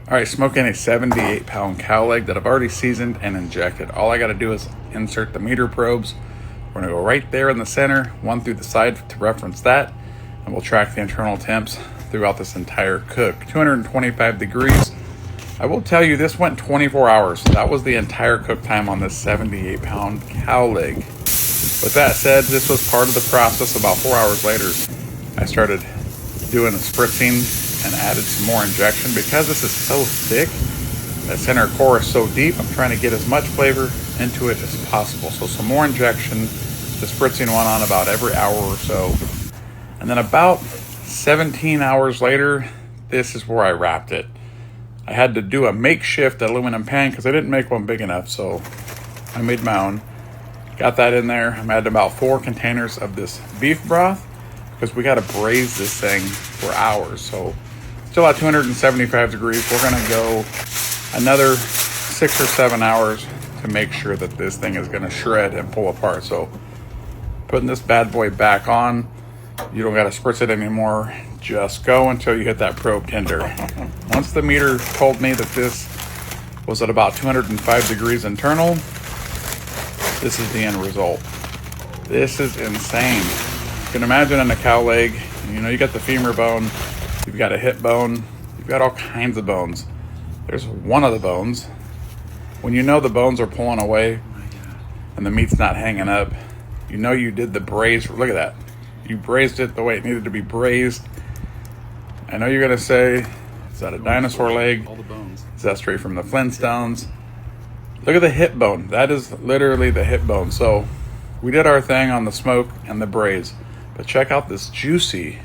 All right, smoking a 78-pound cow leg that I've already seasoned and injected. All I got to do is insert the meter probes. We're going to go right there in the center, one through the side to reference that, and we'll track the internal temps throughout this entire cook. 225 degrees. I will tell you, this went 24 hours. That was the entire cook time on this 78-pound cow leg. With that said, this was part of the process. About 4 hours later, I started doing the spritzing and added some more injection. Because this is so thick, that center core is so deep, I'm trying to get as much flavor into it as possible. So some more injection. The spritzing went on about every hour or so. And then about 17 hours later, this is where I wrapped it. I had to do a makeshift aluminum pan because I didn't make one big enough, so I made my own. Got that in there. I'm adding about 4 containers of this beef broth because we got to braise this thing for hours. So still at 275 degrees. We're going to go another 6 or 7 hours to make sure that this thing is going to shred and pull apart. So putting this bad boy back on, you don't got to spritz it anymore. Just go until you hit that probe tender. Once the meter told me that this was at about 205 degrees internal, this is the end result. This is insane. You can imagine in a cow leg, you got the femur bone, you've got a hip bone, you've got all kinds of bones. There's one of the bones. When the bones are pulling away and the meat's not hanging up, you did the braise. Look at that. You braised it the way it needed to be braised. I know you're going to say, is that a dinosaur leg? All the bones. Is that straight from the Flintstones? Look at the hip bone. That is literally the hip bone. So we did our thing on the smoke and the braise. But check out this juicy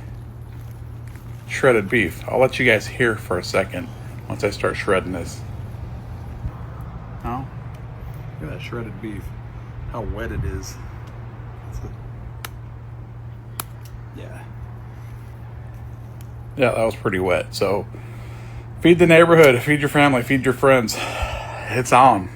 shredded beef. I'll let you guys hear for a second once I start shredding this. Oh, look at that shredded beef. How wet it is. Yeah, that was pretty wet. So feed the neighborhood, feed your family, feed your friends. It's on.